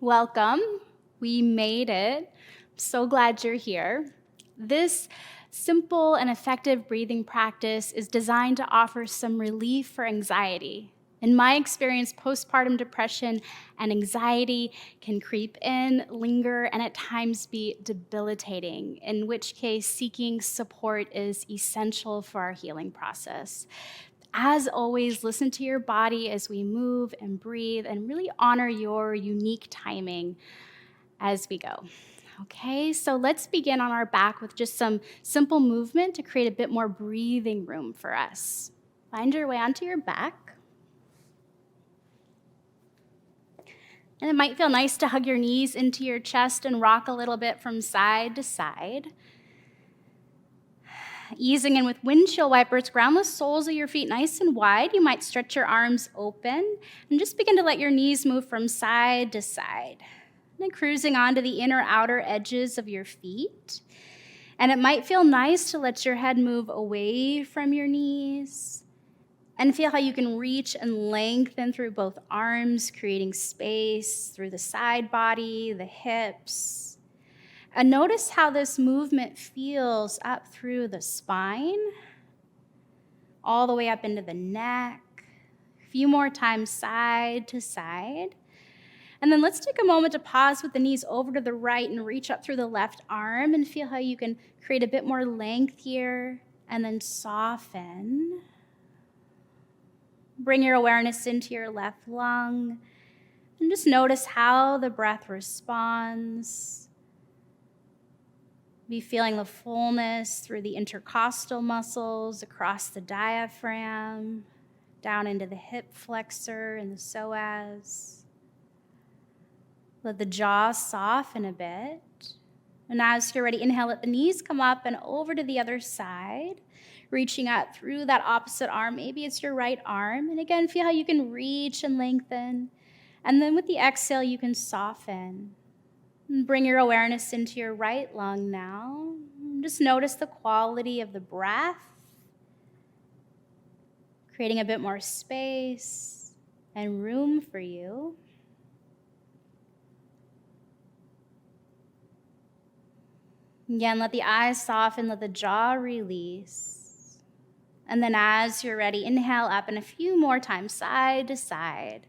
Welcome. We made it. I'm so glad you're here. This simple and effective breathing practice is designed to offer some relief for anxiety. In my experience, postpartum depression and anxiety can creep in, linger, and at times be debilitating, in which case seeking support is essential for our healing process. As always, listen to your body as we move and breathe and really honor your unique timing as we go. Okay, so let's begin on our back with just some simple movement to create a bit more breathing room for us. Find your way onto your back. And it might feel nice to hug your knees into your chest and rock a little bit from side to side. Easing in with windshield wipers, ground the soles of your feet nice and wide. You might stretch your arms open and just begin to let your knees move from side to side. And then cruising onto the inner outer edges of your feet. And it might feel nice to let your head move away from your knees and feel how you can reach and lengthen through both arms, creating space through the side body, the hips. And notice how this movement feels up through the spine, all the way up into the neck. A few more times side to side. And then let's take a moment to pause with the knees over to the right and reach up through the left arm and feel how you can create a bit more length here and then soften. Bring your awareness into your left lung and just notice how the breath responds. Be feeling the fullness through the intercostal muscles, across the diaphragm, down into the hip flexor and the psoas. Let the jaw soften a bit. And as you're ready, inhale, let the knees come up and over to the other side, reaching out through that opposite arm. Maybe it's your right arm. And again, feel how you can reach and lengthen. And then with the exhale, you can soften. Bring your awareness into your right lung now. Just notice the quality of the breath, creating a bit more space and room for you. Again, let the eyes soften, let the jaw release. And then as you're ready, inhale up and a few more times, side to side.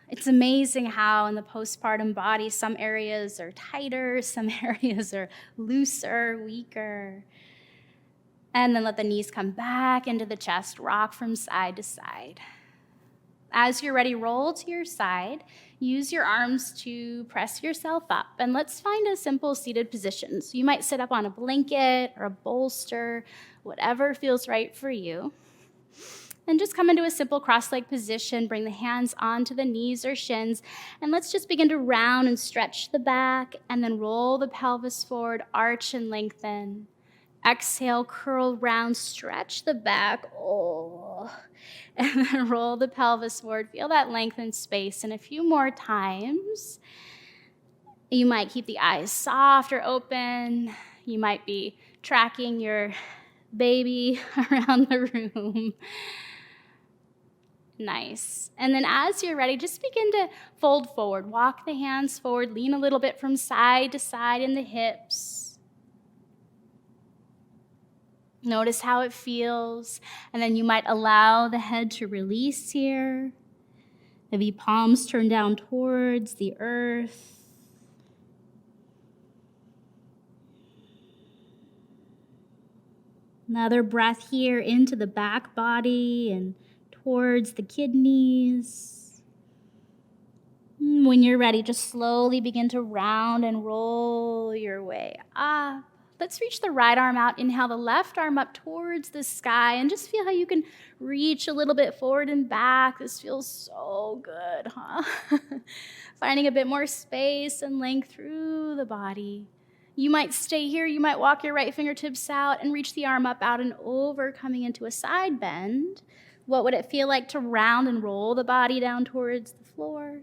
It's amazing how in the postpartum body, some areas are tighter, some areas are looser, weaker. And then let the knees come back into the chest, rock from side to side. As you're ready, roll to your side. Use your arms to press yourself up. And let's find a simple seated position. So you might sit up on a blanket or a bolster, whatever feels right for you. And just come into a simple cross-leg position. Bring the hands onto the knees or shins. And let's just begin to round and stretch the back. And then roll the pelvis forward, arch and lengthen. Exhale, curl round, stretch the back. Oh. And then roll the pelvis forward. Feel that lengthened space. And a few more times. You might keep the eyes soft or open. You might be tracking your baby around the room. Nice. And then as you're ready, just begin to fold forward. Walk the hands forward. Lean a little bit from side to side in the hips. Notice how it feels. And then you might allow the head to release here. Maybe palms turn down towards the earth. Another breath here into the back body and towards the kidneys. When you're ready, just slowly begin to round and roll your way up. Let's reach the right arm out. Inhale the left arm up towards the sky and just feel how you can reach a little bit forward and back. This feels so good, huh? Finding a bit more space and length through the body. You might stay here. You might walk your right fingertips out and reach the arm up, out and over, coming into a side bend. What would it feel like to round and roll the body down towards the floor?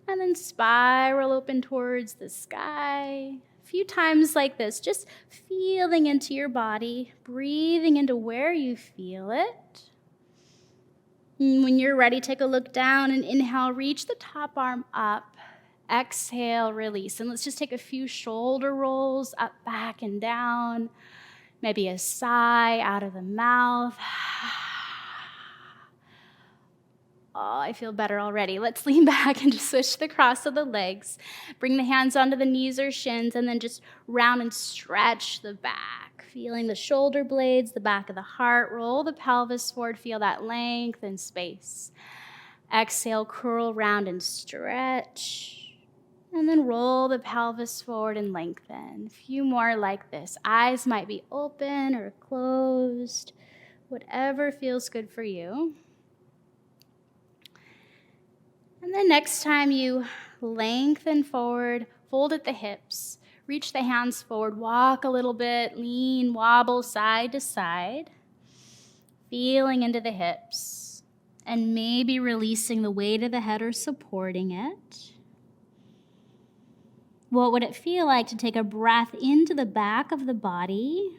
And then spiral open towards the sky. A few times like this, just feeling into your body, breathing into where you feel it. And when you're ready, take a look down and inhale, reach the top arm up. Exhale, release. And let's just take a few shoulder rolls up, back, and down. Maybe a sigh out of the mouth. Oh, I feel better already. Let's lean back and just switch the cross of the legs. Bring the hands onto the knees or shins, and then just round and stretch the back. Feeling the shoulder blades, the back of the heart. Roll the pelvis forward. Feel that length and space. Exhale, curl round and stretch. And then roll the pelvis forward and lengthen. A few more like this. Eyes might be open or closed. Whatever feels good for you. And then next time you lengthen forward, fold at the hips, reach the hands forward, walk a little bit, lean, wobble side to side, feeling into the hips, and maybe releasing the weight of the head or supporting it. What would it feel like to take a breath into the back of the body,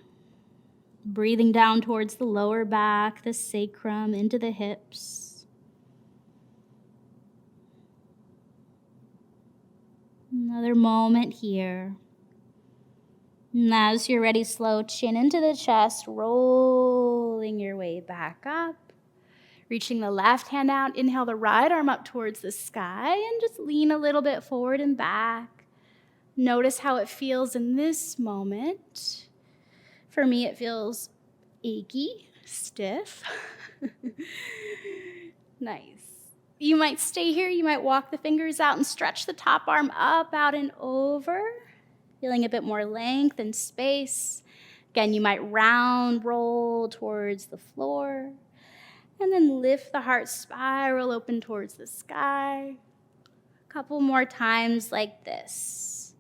breathing down towards the lower back, the sacrum, into the hips. Another moment here. And as you're ready, slow chin into the chest, rolling your way back up. Reaching the left hand out, inhale the right arm up towards the sky, and just lean a little bit forward and back. Notice how it feels in this moment. For me, it feels achy, stiff. Nice. You might stay here. You might walk the fingers out and stretch the top arm up, out, and over. Feeling a bit more length and space. Again, you might round roll towards the floor. And then lift the heart, spiral open towards the sky. A couple more times like this.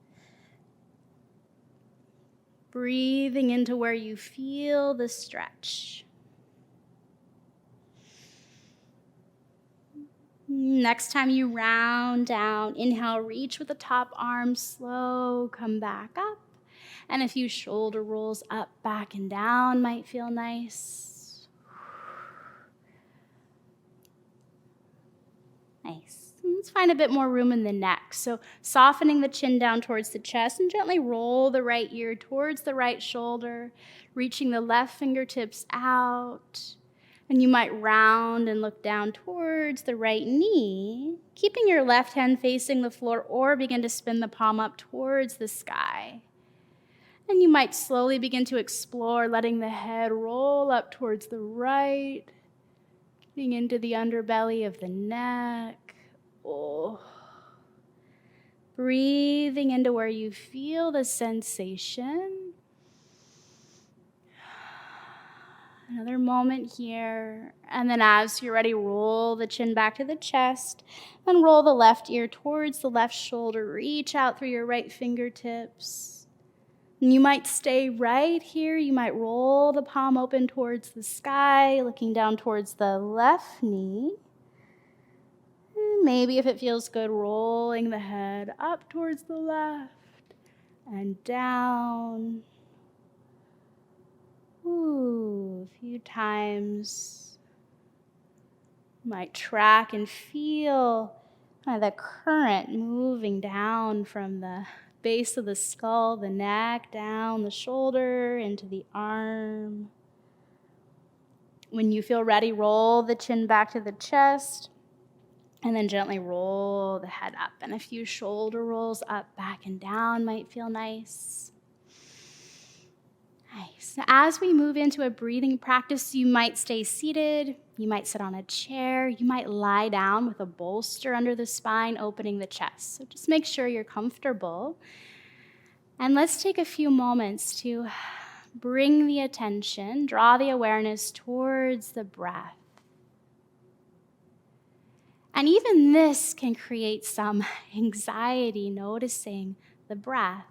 Breathing into where you feel the stretch. Next time you round down, inhale, reach with the top arm, slow, come back up. And a few shoulder rolls up, back, and down might feel nice. Nice. Let's find a bit more room in the neck. So softening the chin down towards the chest and gently roll the right ear towards the right shoulder, reaching the left fingertips out. And you might round and look down towards the right knee, keeping your left hand facing the floor, or begin to spin the palm up towards the sky. And you might slowly begin to explore, letting the head roll up towards the right, getting into the underbelly of the neck. Oh. Breathing into where you feel the sensation. Another moment here. And then as you're ready, roll the chin back to the chest and roll the left ear towards the left shoulder. Reach out through your right fingertips. And you might stay right here. You might roll the palm open towards the sky, looking down towards the left knee. And maybe if it feels good, rolling the head up towards the left and down. Ooh, a few times. You might track and feel kind of the current moving down from the base of the skull, the neck, down the shoulder, into the arm. When you feel ready, roll the chin back to the chest, and then gently roll the head up. And a few shoulder rolls up, back, and down might feel nice. Nice. Now, as we move into a breathing practice, you might stay seated, you might sit on a chair, you might lie down with a bolster under the spine, opening the chest. So just make sure you're comfortable. And let's take a few moments to bring the attention, draw the awareness towards the breath. And even this can create some anxiety, noticing the breath.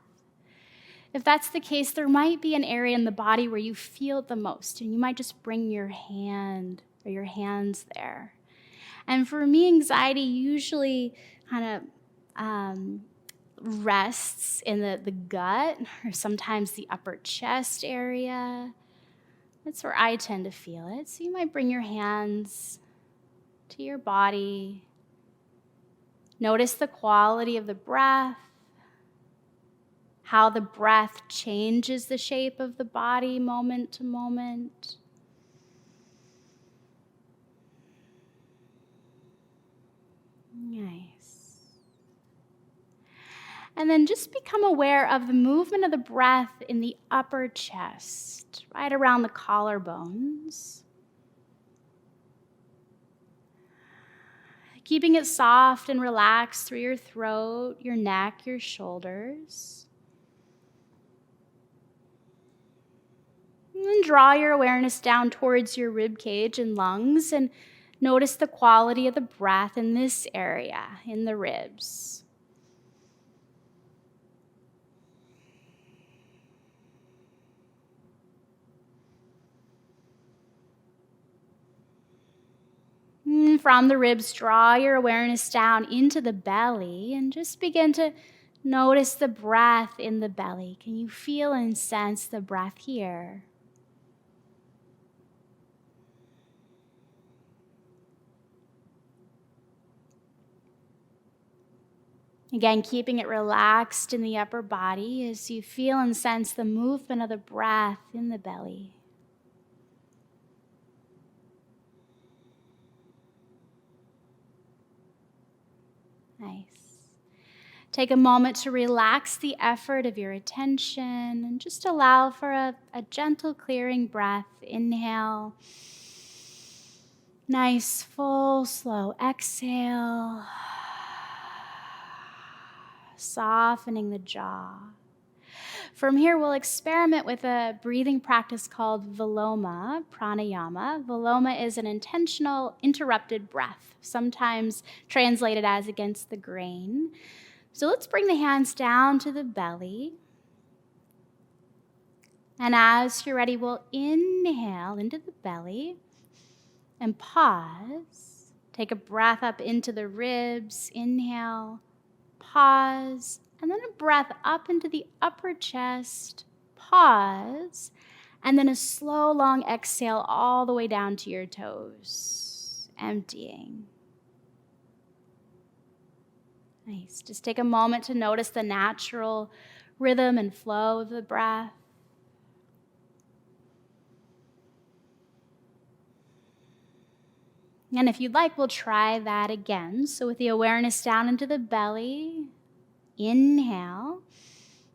If that's the case, there might be an area in the body where you feel it the most, and you might just bring your hand or your hands there. And for me, anxiety usually kind of rests in the gut or sometimes the upper chest area. That's where I tend to feel it. So you might bring your hands to your body. Notice the quality of the breath, how the breath changes the shape of the body moment to moment. Nice. And then just become aware of the movement of the breath in the upper chest, right around the collarbones. Keeping it soft and relaxed through your throat, your neck, your shoulders. And then draw your awareness down towards your ribcage and lungs and notice the quality of the breath in this area, in the ribs. And from the ribs, draw your awareness down into the belly and just begin to notice the breath in the belly. Can you feel and sense the breath here? Again, keeping it relaxed in the upper body as you feel and sense the movement of the breath in the belly. Nice. Take a moment to relax the effort of your attention and just allow for a gentle clearing breath. Inhale. Nice, full, slow exhale. Softening the jaw. From here, we'll experiment with a breathing practice called Viloma Pranayama. Viloma is an intentional interrupted breath, sometimes translated as against the grain. So let's bring the hands down to the belly. And as you're ready, we'll inhale into the belly and pause. Take a breath up into the ribs. Inhale, pause, and then a breath up into the upper chest. Pause, and then a slow, long exhale all the way down to your toes, emptying. Nice. Just take a moment to notice the natural rhythm and flow of the breath. And if you'd like, we'll try that again. So with the awareness down into the belly, inhale,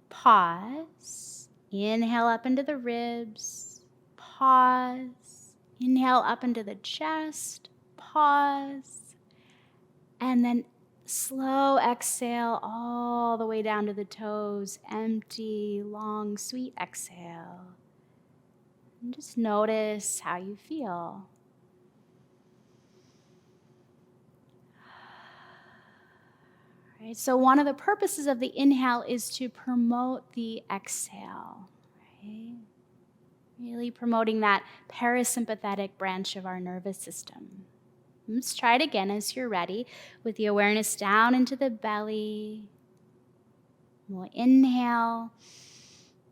pause, inhale up into the ribs, pause, inhale up into the chest, pause, and then slow exhale all the way down to the toes, empty, long, sweet exhale. And just notice how you feel. Right, so one of the purposes of the inhale is to promote the exhale, right? Really promoting that parasympathetic branch of our nervous system. Let's try it again as you're ready with the awareness down into the belly. We'll inhale,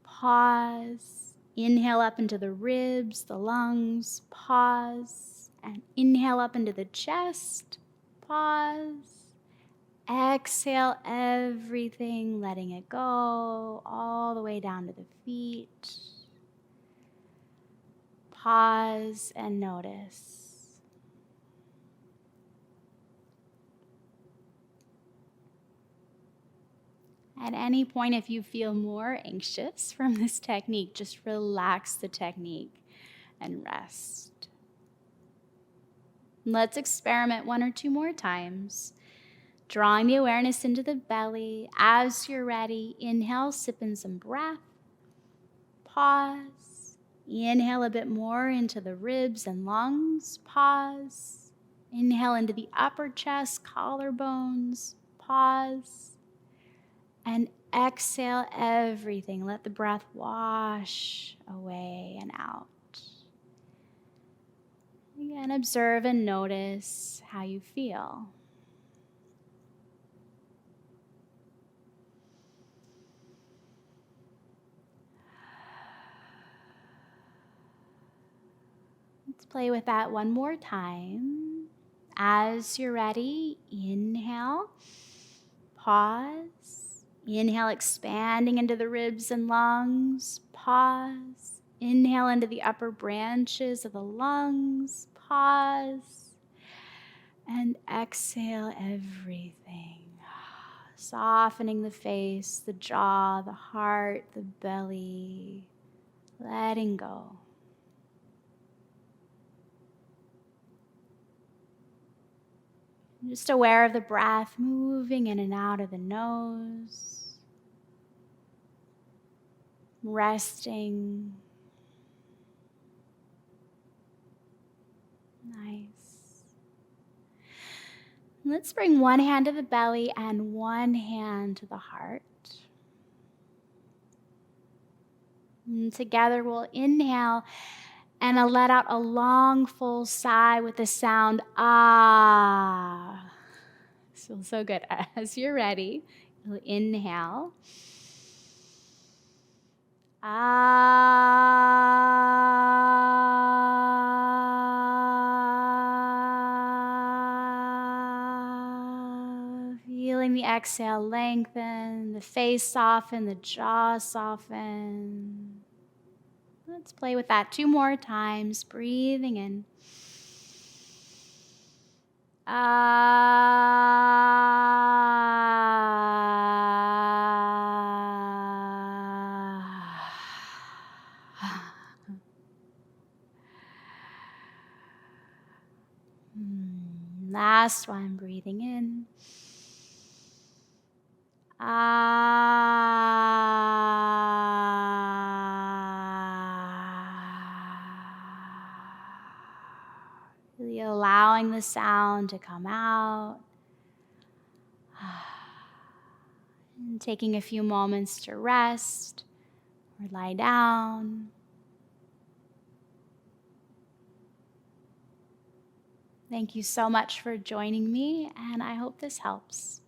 pause, inhale up into the ribs, the lungs, pause, and inhale up into the chest, pause. Exhale everything, letting it go all the way down to the feet. Pause and notice. At any point, if you feel more anxious from this technique, just relax the technique and rest. Let's experiment one or two more times. Drawing the awareness into the belly. As you're ready, inhale, sip in some breath. Pause. Inhale a bit more into the ribs and lungs. Pause. Inhale into the upper chest, collarbones. Pause. And exhale everything. Let the breath wash away and out. Again, observe and notice how you feel. Let's play with that one more time. As you're ready, inhale, pause. Inhale, expanding into the ribs and lungs, pause. Inhale into the upper branches of the lungs, pause. And exhale everything. Softening the face, the jaw, the heart, the belly, letting go. Just aware of the breath moving in and out of the nose, resting. Nice. Let's bring one hand to the belly and one hand to the heart. And together we'll inhale and I'll let out a long, full sigh with the sound ah. This feels so good. As you're ready, you'll inhale. Ah. Feeling the exhale lengthen, the face soften, the jaw soften. Let's play with that 2 more times, breathing in. Last one, breathing in. Really allowing the sound to come out. And taking a few moments to rest or lie down. Thank you so much for joining me, and I hope this helps.